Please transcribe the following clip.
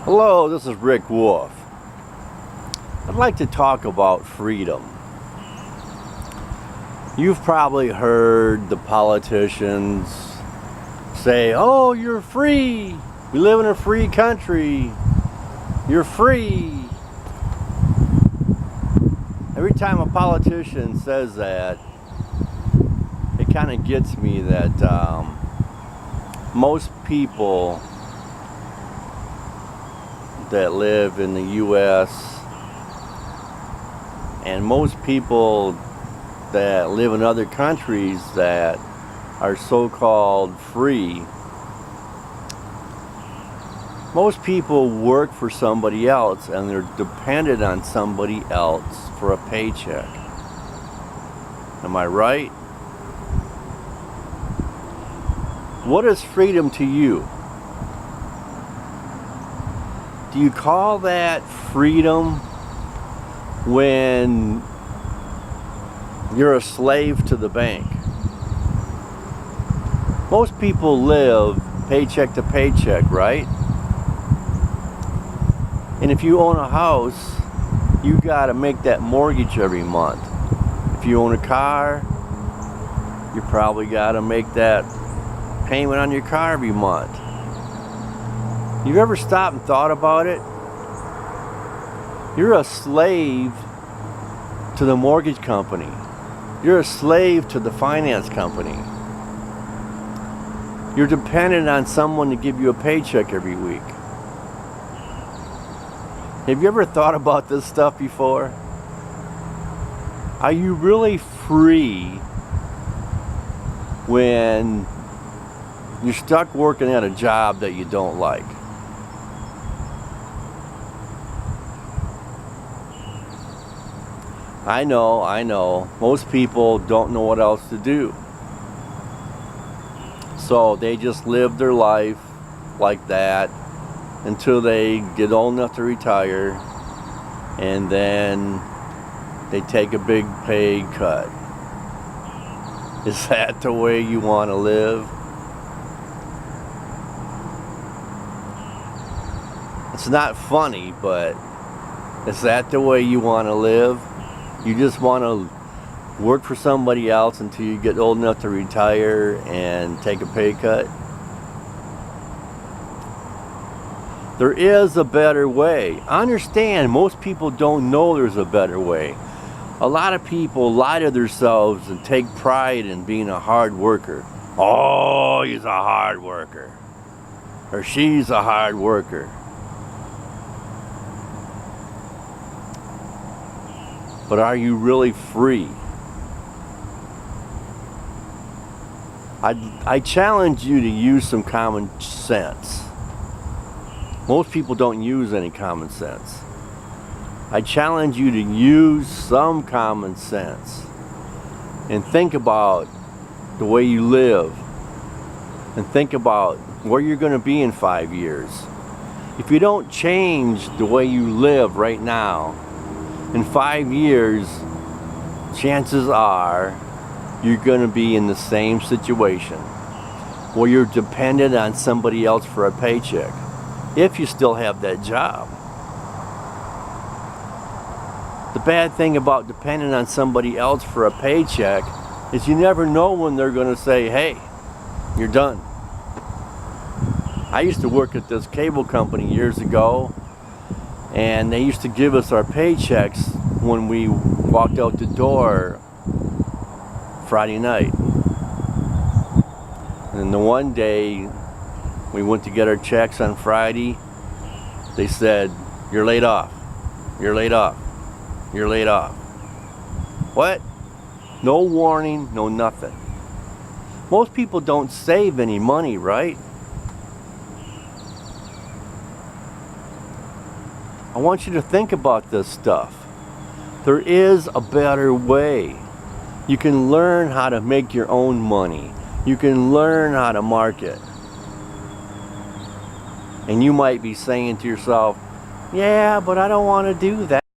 Hello, this is Rick Wolf. I'd like to talk about freedom. You've probably heard the politicians say, "Oh, you're free. We live in a free country. You're free." Every time a politician says that, it kind of gets me that most people that live in the U.S. and most people that live in other countries that are so-called free, most people work for somebody else and they're dependent on somebody else for a paycheck. Am I right? What is freedom to you? Do you call that freedom when you're a slave to the bank? Most people live paycheck to paycheck, right? And if you own a house, you gotta make that mortgage every month. If you own a car, you probably gotta make that payment on your car every month. You ever stopped and thought about it? You're a slave to the mortgage company. You're a slave to the finance company. You're dependent on someone to give you a paycheck every week. Have you ever thought about this stuff before? Are you really free when you're stuck working at a job that you don't like? I know. Most people don't know what else to do. So they just live their life like that until they get old enough to retire, and then they take a big pay cut. Is that the way you want to live? It's not funny, but is that the way you want to live? You just want to work for somebody else until you get old enough to retire and take a pay cut? There is a better way. I understand most people don't know there's a better way. A lot of people lie to themselves and take pride in being a hard worker. Oh, he's a hard worker. Or she's a hard worker. But are you really free? I challenge you to use some common sense. Most people don't use any common sense. I challenge you to use some common sense and think about the way you live and think about where you're going to be in 5 years. If you don't change the way you live right now, in 5 years, chances are you're going to be in the same situation where you're dependent on somebody else for a paycheck, if you still have that job. The bad thing about depending on somebody else for a paycheck is you never know when they're going to say, "Hey, you're done." I used to work at this cable company years ago, and they used to give us our paychecks when we walked out the door Friday night. And the one day we went to get our checks on Friday, they said, "You're laid off. You're laid off. You're laid off." What? No warning, no nothing. Most people don't save any money, right? I want you to think about this stuff. There is a better way. You can learn how to make your own money. You can learn how to market. And you might be saying to yourself, "Yeah, but I don't want to do that."